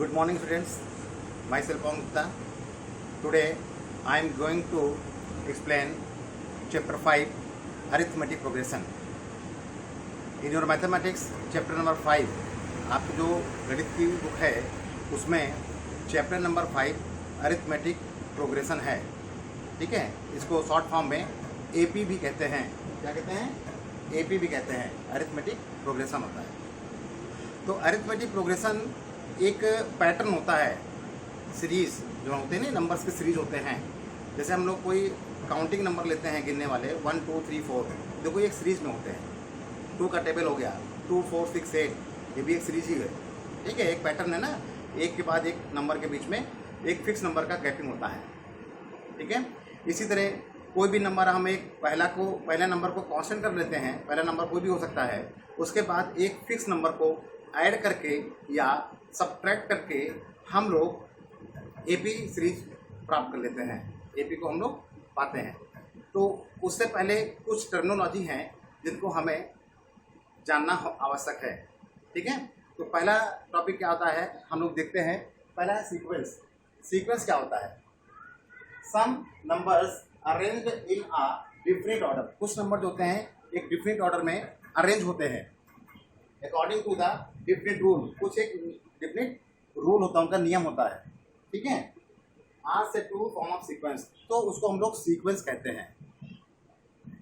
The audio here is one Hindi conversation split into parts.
Good morning students, myself Pawan Gupta. Today I am going to explain chapter 5 arithmetic progression. In your mathematics chapter number 5 आपकी जो गणित की बुक है उसमें चैप्टर नंबर 5 अरिथमेटिक प्रोग्रेशन है। ठीक है, इसको शॉर्ट फॉर्म में एपी भी कहते हैं। क्या कहते हैं? एपी भी कहते हैं। अरिथमेटिक प्रोग्रेशन होता है। तो अरिथमेटिक प्रोग्रेशन एक पैटर्न होता है, सीरीज जो होते हैं ना, नंबर्स के सीरीज होते हैं। जैसे हम लोग कोई काउंटिंग नंबर लेते हैं गिनने वाले 1 2 3 4, देखो एक सीरीज में होते हैं। 2 का टेबल हो गया 2 4 6 8, ये भी एक सीरीज ही है। ठीक है, एक पैटर्न है ना, एक के बाद एक नंबर के बीच में एक फिक्स नंबर का गैपिंग होता है। ठीक है, इसी तरह कोई भी नंबर हम एक पहला नंबर को कांस्टेंट कर लेते हैं। पहला नंबर कोई भी हो सकता है, उसके बाद एक फिक्स नंबर को ऐड करके या सब्ट्रैक्ट करके हम लोग एपी सीरीज प्राप्त कर लेते हैं। एपी को हम लोग पाते हैं। तो उससे पहले कुछ टर्मिनोलॉजी हैं जिनको हमें जानना आवश्यक है। ठीक है, तो पहला टॉपिक क्या होता है हम लोग देखते हैं। पहला है सीक्वेंस। सीक्वेंस क्या होता है? Some numbers arranged in a different order. कुछ नंबर जो होते हैं एक डिफरेंट ऑर्डर में अरेंज होते हैं according to the different rule. कुछ एक डिफरेंट रूल होता है, उनका नियम होता है। ठीक है, आर से टू फॉर्म ऑफ सीक्वेंस, तो उसको हम लोग सीक्वेंस कहते हैं।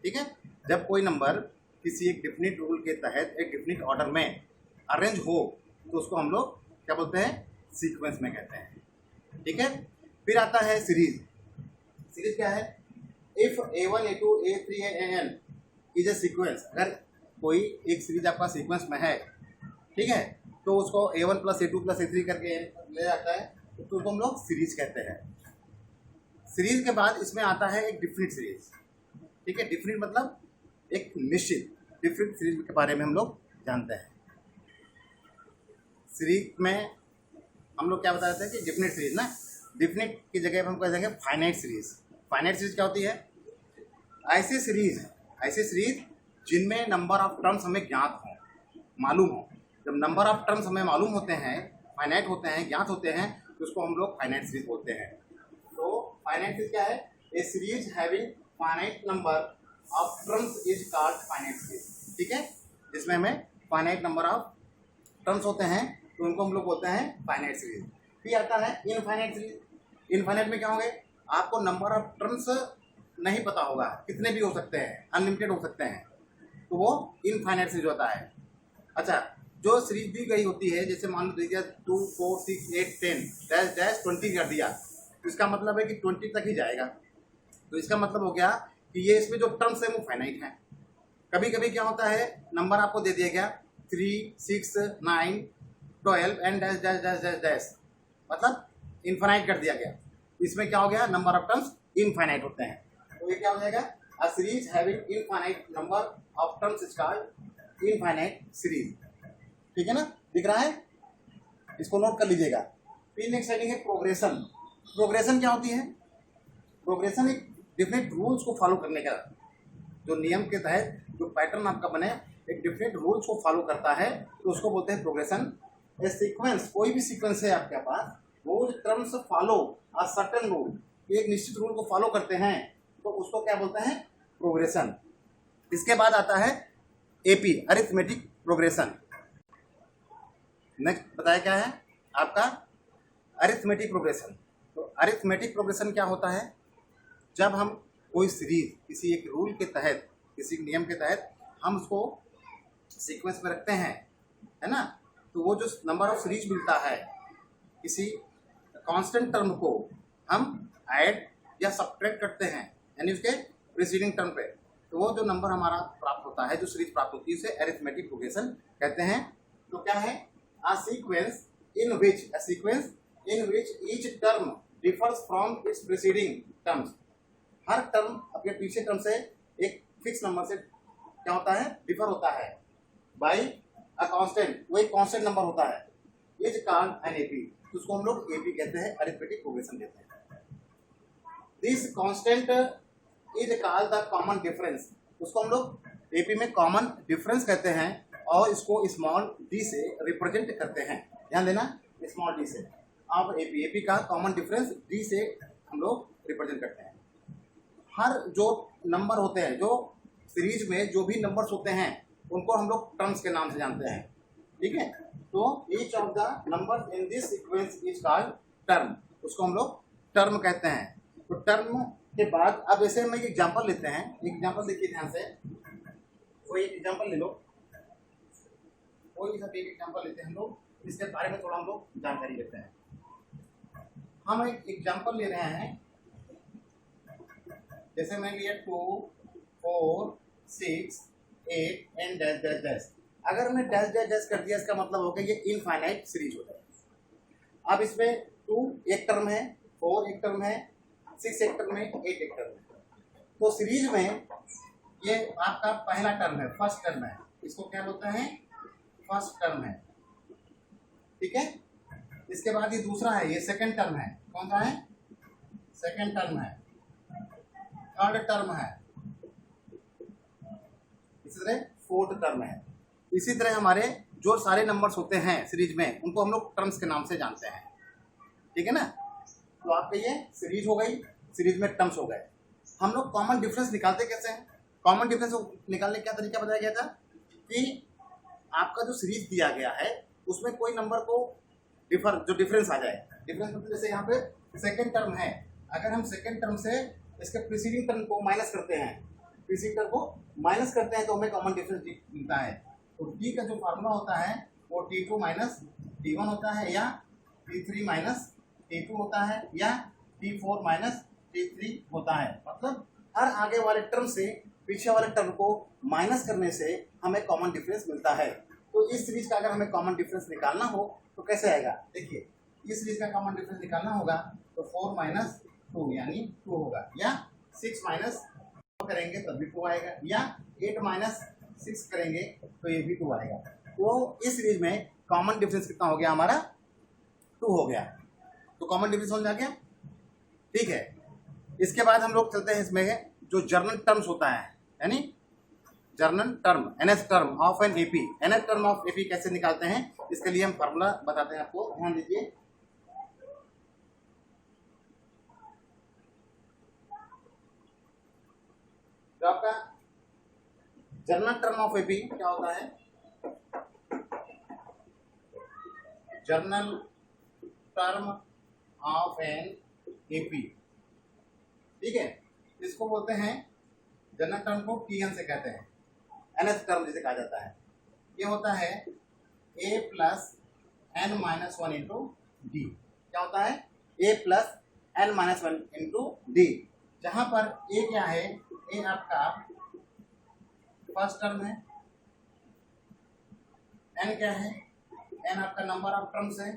ठीक है, जब कोई नंबर किसी एक डिफरेंट रूल के तहत एक डिफरेंट ऑर्डर में अरेंज हो तो उसको हम लोग क्या बोलते हैं? सीक्वेंस में कहते हैं। ठीक है, फिर आता है सीरीज। सीरीज क्या है? If A1 A2 A3 AN is a sequence. अगर कोई एक सीरीज आपका सीक्वेंस में है, ठीक है, तो उसको A1 + A2 + A3 करके ले जाता है, तो उसको हम लोग सीरीज कहते हैं। सीरीज के बाद इसमें आता है एक डिफरेंट सीरीज। ठीक है, डिफरेंट मतलब एक निश्चित डिफरेंट सीरीज के बारे में हम लोग जानते हैं। सीरीज में हम लोग क्या बताते हैं कि डिफरेंट सीरीज ना, डिफरेंट की जगह पर हम कह देंगे फाइनाइट सीरीज। फाइनाइट सीरीज क्या होती है? ऐसी सीरीज जिनमें नंबर ऑफ टर्म्स हमें ज्ञात हों, मालूम हो। जब नंबर ऑफ टर्म्स हमें मालूम होते हैं, फाइनाइट होते हैं, ज्ञात होते हैं, तो उसको हम लोग फाइनाइट सीरीज बोलते हैं। तो फाइनाइट सीरीज क्या है? A series having finite number of terms is called finite series. ठीक है, जिसमें हमें फाइनाइट नंबर ऑफ टर्म्स होते हैं तो उनको हम लोग बोलते हैं फाइनाइट सीरीज। फिर आता है इनफाइनाइट सीरीज। इनफाइनाइट में क्या होंगे? आपको नंबर ऑफ टर्म्स नहीं पता होगा, कितने भी हो सकते हैं, अनलिमिटेड हो सकते हैं, तो वो इनफाइनाइट सीरीज होता है। अच्छा, जो सीरीज दी गई होती है, जैसे मान लो दीजिए 2 4 6 8 10 डैश डैश 20 कर दिया, तो इसका मतलब है कि 20 तक ही जाएगा। तो इसका मतलब हो गया कि ये इसमें जो टर्म्स है वो फाइनाइट हैं। कभी कभी क्या होता है, नंबर आपको दे दिया गया 3 6 9 12 and dash dash dash dash dash, मतलब इनफाइनाइट कर दिया गया। इसमें क्या हो गया? नंबर ऑफ टर्म्स इनफाइनाइट होते हैं। तो ये क्या हो जाएगा? A series having infinite number of terms is called infinite series. ठीक है ना, दिख रहा है? इसको नोट कर लीजिएगा। फिर नेक्स्ट हेडिंग है प्रोग्रेशन। प्रोग्रेशन क्या होती है? प्रोग्रेशन एक डिफरेंट रूल्स को फॉलो करने का, जो नियम के तहत जो पैटर्न आपका बने एक डिफरेंट रूल्स को फॉलो करता है, तो उसको बोलते हैं प्रोग्रेशन। ए सीक्वेंस, कोई भी सीक्वेंस है आपके पास, वो terms follow a certain rule, एक निश्चित रूल को फॉलो करते हैं, तो उसको क्या बोलते हैं? प्रोग्रेशन। इसके बाद आता है एपी, अरिथमेटिक प्रोग्रेशन। नेक्स्ट बताया क्या है आपका? Arithmetic progression. तो अरिथमेटिक प्रोग्रेशन क्या होता है? जब हम कोई सीरीज किसी एक रूल के तहत, किसी नियम के तहत हम उसको सीक्वेंस में रखते हैं, है ना, तो वो जो नंबर ऑफ सीरीज मिलता है, किसी कांस्टेंट टर्म को हम ऐड या सब्ट्रैक्ट करते हैं, यानी उसके प्रीसीडिंग टर्म पे, तो वो जो नंबर हमारा प्राप्त होता है, जो सीरीज प्राप्त होती है, उसे अरिथमेटिक प्रोग्रेशन कहते हैं। तो क्या है? A sequence in which each term differs from its preceding terms। Her term अपने पीछे टर्म से एक फिक्स नंबर से क्या होता है? डिफर होता है बाई अ कांस्टेंट, वो एक कांस्टेंट नंबर होता है, इज कॉल्ड एन एपी। तो उसको हम लोग एपी कहते हैं, अरिथमेटिक प्रोग्रेशन कहते हैं। This constant is called the common difference. उसको हम लोग एपी में कॉमन डिफरेंस कहते हैं और इसको स्मॉल डी से रिप्रेजेंट करते हैं। ध्यान देना, स्मॉल डी से। अब एपी का कॉमन डिफरेंस डी से हम लोग रिप्रेजेंट करते हैं। हर जो नंबर होते हैं, जो सीरीज में जो भी नंबर्स होते हैं उनको हम लोग टर्म्स के नाम से जानते हैं, ठीक है। तो each of the number in this sequence is called term, उसको हम लोग टर्म कहते हैं। तो टर्म के बाद अब ऐसे हम एक एग्जांपल लेते हैं। एग्जांपल देखिए ध्यान से, कोई एक एग्जांपल ले लो, कोई सा एक एग्जांपल लेते हैं हम लोग, इसके बारे में थोड़ा हम लोग जानकारी लेते हैं। हम एक एग्जांपल ले रहे हैं, जैसे मैं लिया 2, 4, 6, 8 एंड डैश डैश डैश। अगर मैं डैश डैश डैश कर दिया, इसका मतलब हो गया ये इनफाइनाइट सीरीज हो जाएगा। अब इसमें 2 एक टर्म है, 4 एक टर्म है, 6 एक टर्म है, 8 एक टर्म है। तो सीरीज में ये आपका पहला टर्म है, फर्स्ट टर्म है, इसको क्या बोलते हैं, फर्स्ट टर्म है, ठीक है। इसके बाद ये दूसरा है, ये सेकंड टर्म है, कौन सा है, सेकंड टर्म है, थर्ड टर्म है, इसी तरह फोर्थ टर्म है। इसी तरह हमारे जो सारे नंबर्स होते हैं सीरीज में, उनको हम लोग टर्म्स के नाम से जानते हैं, ठीक है ना। तो आपके ये सीरीज हो गई, सीरीज में टर्म्स हो गए। हम लोग कॉमन डिफरेंस निकालते कैसे हैं? कॉमन डिफरेंस निकालने का तरीका बताया गया था कि आपका जो सीरीज दिया गया है उसमें कोई नंबर को जो डिफरेंस आ जाए। डिफरेंस मतलब जैसे यहाँ पे सेकंड टर्म है, अगर हम सेकंड टर्म से इसके प्रीसीडिंग टर्म को माइनस करते हैं, प्रीसीडिंग टर्म को माइनस करते हैं तो हमें कॉमन डिफरेंस मिलता है। तो टी का जो फार्मूला होता है वो T2 माइनस T1 होता है, या T3 माइनस T2 होता है, या T4 माइनस T3 होता है। मतलब हर आगे वाले टर्म से पीछे वाले टर्म को माइनस करने से हमें कॉमन डिफरेंस मिलता है। तो इस सीरीज का अगर हमें कॉमन डिफरेंस निकालना हो तो कैसे आएगा, देखिए इस सीरीज का कॉमन डिफरेंस निकालना होगा तो 4 माइनस 2 यानी 2 होगा, या 6 माइनस करेंगे तब भी 2 आएगा, या 8 माइनस 6 करेंगे तो ये भी 2 आएगा। तो इस सीरीज में कॉमन डिफरेंस कितना हो गया हमारा, 2 हो गया। तो कॉमन डिफरेंस हो गया, ठीक है। इसके बाद हम लोग चलते हैं इसमें जो जर्नल टर्म्स होता है, यानी journal term, NS term of an AP. NS term of AP कैसे निकालते हैं, इसके लिए हम फार्मूला बताते हैं आपको, ध्यान दीजिए। तो आपका जर्नल टर्म ऑफ एपी क्या होता है, journal term of an AP, ठीक है। इसको बोलते हैं, जर्नल टर्म को टीएन से कहते हैं, एनएस टर्म जिसे कहा जाता है। ये होता है a plus n minus 1 into d. क्या होता है, a plus n minus 1 into d, जहां पर a क्या है, a आपका फर्स्ट टर्म है, n क्या है, n आपका नंबर ऑफ टर्म्स है,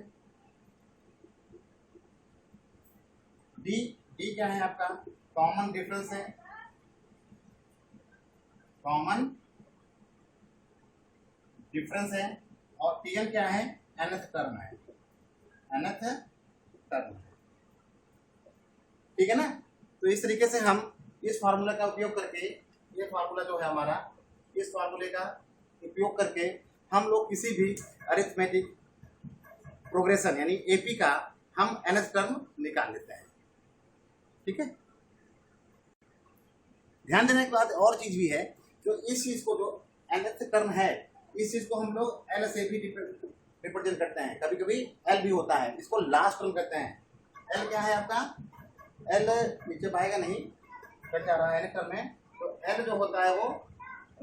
d क्या है आपका कॉमन डिफरेंस है, कॉमन डिफरेंस है, और टीएल क्या है, nth टर्म है, nth टर्म है, ठीक है ना। तो इस तरीके से हम इस फार्मूला का उपयोग करके, ये फार्मूला जो है हमारा, इस फार्मूले का उपयोग करके हम लोग किसी भी अरिथमेटिक प्रोग्रेशन यानी एपी का हम nth टर्म निकाल लेते हैं, ठीक है। ध्यान देने के बाद और चीज भी है, जो इस चीज को जो nth टर्म है, इस चीज को हम लोग एल से भी रिप्रेजेंट करते हैं, कभी कभी एल भी होता है, इसको लास्ट टर्म कहते हैं। एल क्या है आपका, एल नीचे पाएगा नहीं, कट जा रहा है टर्म में, तो एल जो होता है वो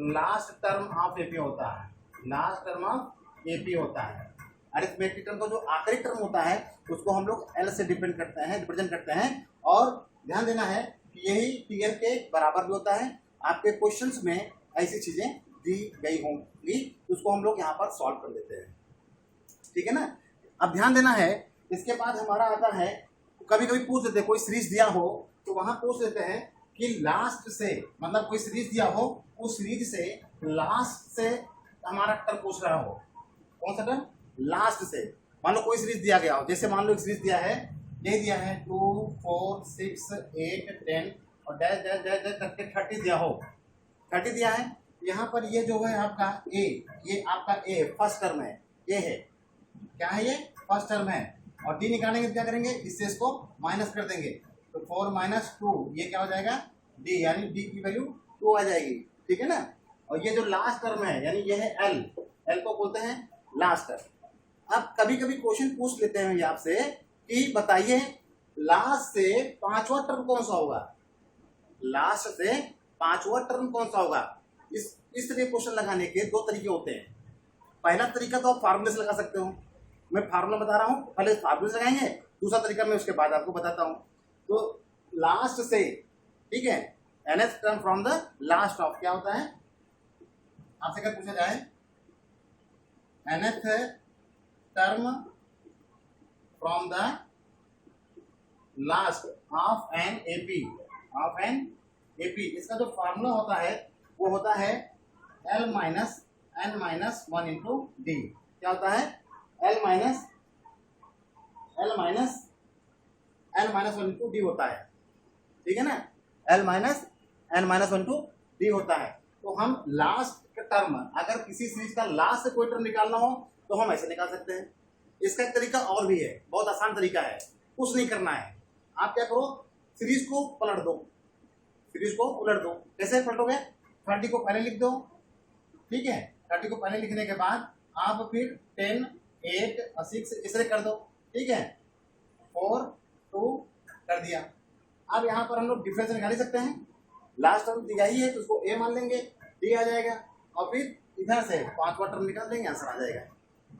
लास्ट टर्म ऑफ एपी होता है, लास्ट टर्म ऑफ एपी होता है। अरिथमेटिक टर्म का जो आखिरी टर्म होता है उसको हम लोग एल से डिपेंड करते हैं, रिप्रेजेंट करते हैं। और ध्यान देना है कि यही टीएल के बराबर भी होता है। आपके क्वेश्चंस में ऐसी चीजें दी गई होंगी, उसको हम लोग यहाँ पर सॉल्व कर देते हैं, ठीक है ना। अब ध्यान देना है, इसके बाद हमारा आता है, कभी कभी पूछ देते हैं, कोई सीरीज दिया हो तो वहां पूछ देते हैं कि लास्ट से, मतलब कोई सीरीज दिया हो, उस सीरीज से लास्ट से हमारा टर्म पूछ रहा हो, कौन सा टर्म, लास्ट से। मान लो कोई सीरीज दिया गया हो, जैसे मान लो एक सीरीज दिया है, ये दिया है 2, 4, 6, 8, 10 और डैश डैश डैश डैश करके 30 दिया हो, 30 दिया है। यहाँ पर ये जो है आपका ए, ये आपका ए फर्स्ट टर्म है, ये है, क्या है ये, फर्स्ट टर्म है, और डी निकालेंगे तो क्या करेंगे, इससे इसको माइनस कर देंगे, तो 4 माइनस 2 ये क्या हो जाएगा, डी, यानी डी की वैल्यू 2 आ जाएगी, ठीक है ना। और ये जो लास्ट टर्म है यानी ये है एल, एल को बोलते हैं लास्ट टर्म। अब कभी कभी क्वेश्चन पूछ लेते हैं आपसे कि बताइए लास्ट से पांचवा टर्म कौन सा होगा, लास्ट से पांचवा टर्म कौन सा होगा। इस तरह क्वेश्चन लगाने के दो तरीके होते हैं। पहला तरीका तो आप फार्मूले से लगा सकते हो, मैं फार्मूला बता रहा हूं, पहले फार्मूले से लगाएंगे, दूसरा तरीका मैं उसके बाद आपको बताता हूं। तो लास्ट से, ठीक है, nth term from the last of क्या होता है, आपसे अगर पूछा जाए nth term from the last of an AP, of an AP, इसका जो फार्मूला होता है वो होता है l minus n minus 1 into d. क्या होता है, l minus one into d होता है, ठीक है ना, l minus n minus 1 into d होता है। तो हम लास्ट टर्म, अगर किसी सीरीज का लास्ट से कोई टर्म निकालना हो तो हम ऐसे निकाल सकते हैं। इसका एक तरीका और भी है, बहुत आसान तरीका है, कुछ नहीं करना है, आप क्या करो, सीरीज को पलट दो, सीरीज को उलट दो। कैसे पलटोगे, 30 को पहले लिख दो, ठीक है, 30 को पहले लिखने के बाद आप फिर 10, 8 और 6 इस तरह कर दो, ठीक है, 4, 2 कर दिया। अब यहाँ पर हम लोग डिफरेंस निकाल ही सकते हैं, लास्ट टर्म दिया ही है तो उसको ए मान लेंगे, डी आ जाएगा, और फिर इधर से पांचवा टर्म निकाल देंगे, आंसर आ जाएगा।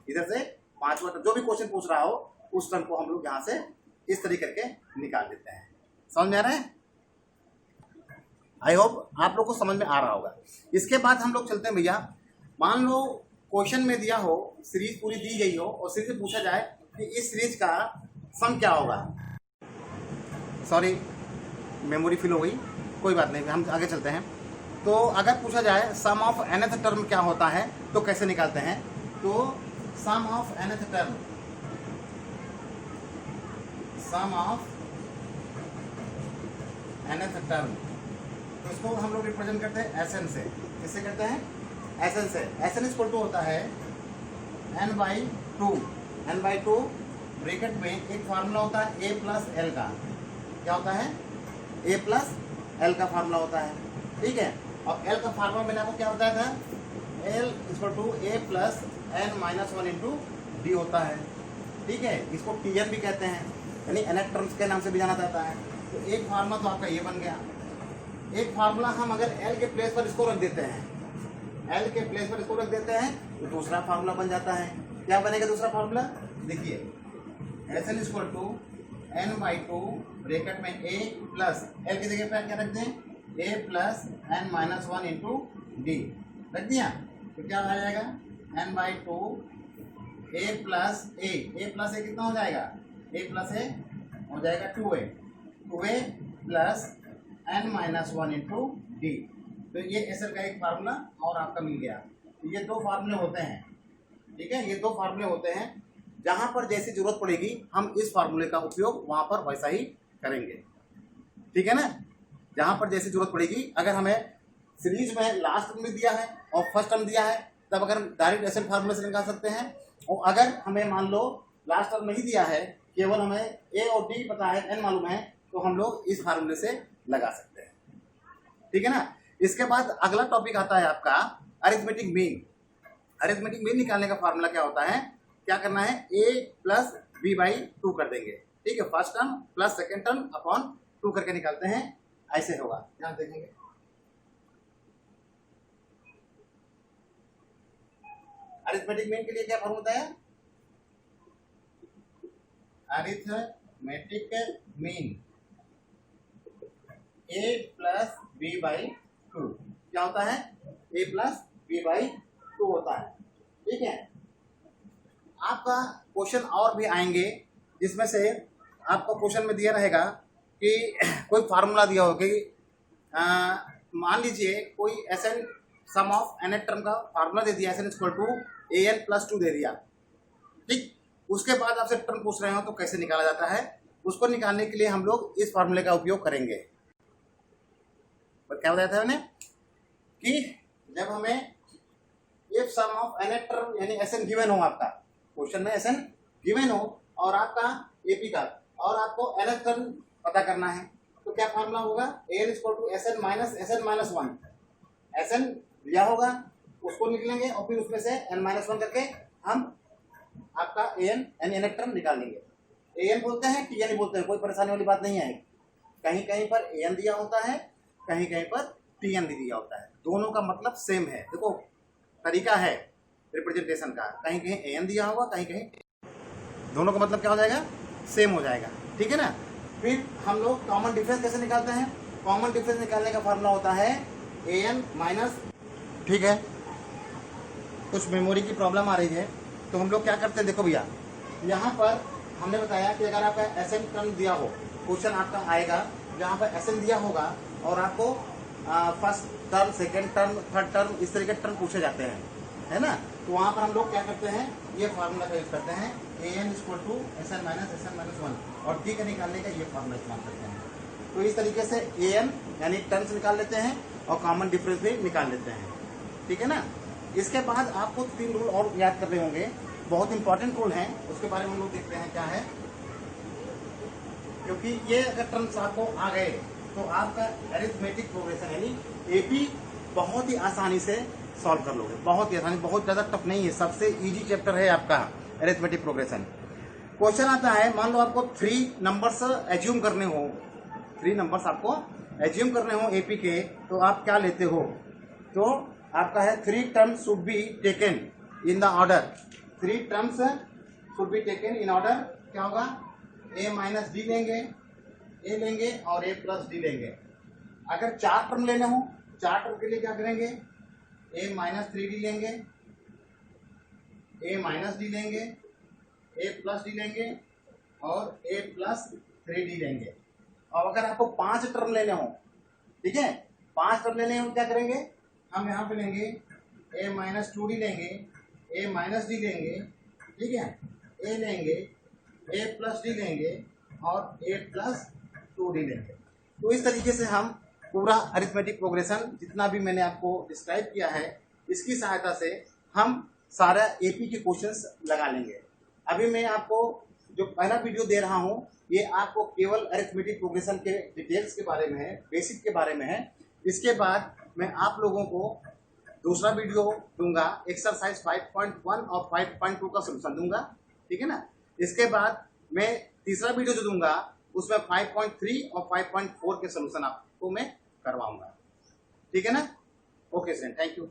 इधर से पांचवा टर्म जो भी क्वेश्चन पूछ रहा हो उस टर्म को हम लोग यहाँ से इस तरीके करके निकाल देते हैं। समझ में आ रहा है, आई होप आप लोग को समझ में आ रहा होगा। इसके बाद हम लोग चलते हैं भैया, मान लो क्वेश्चन में दिया हो, सीरीज पूरी दी गई हो और सीरीज से पूछा जाए कि इस सीरीज का सम क्या होगा। सॉरी मेमोरी फिल हो गई, कोई बात नहीं, हम आगे चलते हैं। तो अगर पूछा जाए सम ऑफ nth टर्म क्या होता है तो कैसे निकालते हैं, तो sum of nth term, sum of nth term, तो इसको हम लोग रिप्रेजेंट करते हैं एस एन से। किससे करते हैं, एस एन से। एस एन इक्वल टू होता है n/2, n/2 ब्रैकेट में एक फार्मूला होता है a प्लस एल का, क्या होता है, a प्लस एल का फार्मूला होता है, ठीक है। और एल का फार्मूला मैंने आपको क्या बताया था, l equal to a plus n minus 1 into d होता है, ठीक है। इसको TN भी कहते हैं, यानी nth टर्म्स के नाम से भी जाना जाता है। तो एक फार्मूला तो आपका ये बन गया। एक फार्मूला हम अगर l के प्लेस पर इसको रख देते हैं, l के प्लेस पर इसको रख देते हैं तो दूसरा फार्मूला बन जाता है। क्या बनेगा दूसरा फार्मूला, देखिए s l equal to n/2 bracket में a प्लस एल की जगह पर क्या रख दें, a plus n minus 1 into d रख दिया, तो क्या आ जाएगा n/2 a प्लस a कितना हो जाएगा, a प्लस a हो जाएगा 2a plus n minus 1 into D. तो ये एस एल का एक फार्मूला और आपका मिल गया। तो ये दो फार्मूले होते हैं, ठीक है, ये दो फार्मूले होते हैं। जहां पर जैसी जरूरत पड़ेगी हम इस फार्मूले का उपयोग वहां पर वैसा ही करेंगे, ठीक है ना। जहां पर जैसी जरूरत पड़ेगी, अगर हमें सीरीज में लास्ट टर्म भी दिया है और फर्स्ट टर्म दिया है तब अगर डायरेक्ट एस एल फार्मूले से निकाल सकते हैं, और अगर हमें मान लो लास्ट टर्म नहीं दिया है, केवल हमें ए और डी पता है, एन मालूम है, तो हम लोग इस फार्मूले से लगा सकते हैं, ठीक है ना। इसके बाद अगला टॉपिक आता है आपका अरिथमेटिक मीन। अरिथमेटिक मीन निकालने का फार्मूला क्या होता है, क्या करना है, a प्लस b/2 कर देंगे, ठीक है, first term plus second term upon 2 करके निकालते हैं, ऐसे होगा, ध्यान देखेंगे। अरिथमेटिक मीन के लिए क्या फार्मूला है, arithmetic mean a plus b/2 क्या होता है, a प्लस b/2 होता है, ठीक है। आपका क्वेश्चन और भी आएंगे जिसमें से आपको क्वेश्चन में दिया रहेगा कि कोई फार्मूला दिया हो कि मान लीजिए कोई s n sum of nth term का फार्मूला दे दिया, s n equal to an plus 2 दे दिया, ठीक। उसके बाद आपसे टर्म पूछ रहे हो तो कैसे निकाला जाता है, उसको निकालने के लिए हम लोग इस फार्मूले का उपयोग करेंगे। पर क्या बताया था मैंने कि जब हमें if sum of nth term यानी एस एन गिवन हो आपका, क्वेश्चन में एसएन गिवन हो और आपका एपी का और आपको nth टर्म पता करना है तो क्या फॉर्मूला होगा an equal to s n minus one. S n दिया होगा उसको निकलेंगे और फिर उसमें से n-1 करके हम आपका an nth टर्म निकाल लेंगे। an बोलते हैं tn बोलते हैं, कोई परेशानी वाली बात नहीं है। कहीं कहीं पर an दिया होता है, कहीं कहीं पर tn भी दिया होता है, दोनों का मतलब सेम है। देखो तरीका है रिप्रेजेंटेशन का, कहीं कहीं an दिया होगा, कहीं कहीं, दोनों का मतलब क्या हो जाएगा, सेम हो जाएगा, ठीक है ना। फिर हम लोग कॉमन डिफरेंस कैसे निकालते हैं? कॉमन डिफरेंस निकालने का फॉर्मूला होता है an माइनस, ठीक है। कुछ मेमोरी की प्रॉब्लम आ रही है तो हम लोग क्या करते हैं, देखो भैया यहाँ पर हमने बताया कि अगर आपका एसएन टर्म दिया हो, क्वेश्चन आपका आएगा जहाँ पर एसएन दिया होगा और आपको first term, second term, third term, इस तरह के टर्म पूछे जाते हैं, है ना। तो वहाँ पर हम लोग क्या करते हैं, ये फार्मूला का यूज करते हैं an equal to s n minus one और डी का निकालने का ये फार्मूला इस्तेमाल करते हैं। तो इस तरीके से an यानी टर्म्स निकाल लेते हैं और कॉमन डिफरेंस भी निकाल लेते हैं, ठीक है ना। इसके बाद आपको 3 रूल और याद करने होंगे, बहुत इंपॉर्टेंट रूल हैं, उसके बारे में हम लोग देखते हैं क्या है। क्योंकि ये अगर टर्म्स आपको आ गए तो आपका अरिथमेटिक प्रोग्रेशन यानी एपी बहुत ही आसानी से सॉल्व कर लोगे, बहुत ही आसानी, बहुत ज्यादा टफ नहीं है, सबसे इजी चैप्टर है आपका अरिथमेटिक प्रोग्रेशन। क्वेश्चन आता है, मान लो आपको 3 नंबर्स एज्यूम करने हो, 3 नंबर्स आपको एज्यूम करने हो एपी के, तो आप क्या लेते हो? तो आपका है 3 terms should be taken in the order, 3 terms should be taken in order. क्या होगा? a माइनस डी लेंगे, a लेंगे और a प्लस डी लेंगे। अगर 4 टर्म लेने हो, 4 टर्म के लिए क्या करेंगे? a माइनस 3d लेंगे, a माइनस डी लेंगे, a प्लस डी लेंगे और a प्लस 3d लेंगे। और अगर आपको 5 टर्म लेने हो, ठीक है, 5 टर्म लेने हो, क्या करेंगे? हम यहाँ पे लेंगे a माइनस 2d लेंगे, a माइनस डी लेंगे, ठीक है, a लेंगे, a प्लस डी लेंगे और a प्लस 2d लेंगे। तो इस तरीके से हम पूरा अरिथमेटिक प्रोग्रेशन जितना भी मैंने आपको डिस्क्राइब किया है, इसकी सहायता से हम सारा एपी के क्वेश्चंस लगा लेंगे। अभी मैं आपको जो पहला वीडियो दे रहा हूँ ये आपको केवल अरिथमेटिक प्रोग्रेशन के डिटेल्स के बारे में है, बेसिक के बारे में है। इसके बाद मैं आप लोगों को दूसरा वीडियो दूंगा, एक्सरसाइज 5.1 और 5.2 का सोल्यूशन दूंगा, ठीक है ना। इसके बाद मैं तीसरा वीडियो जो दूंगा उसमें 5.3 और 5.4 के सोल्यूशन आपको मैं करवाऊंगा, ठीक है ना। Okay sir, thank you.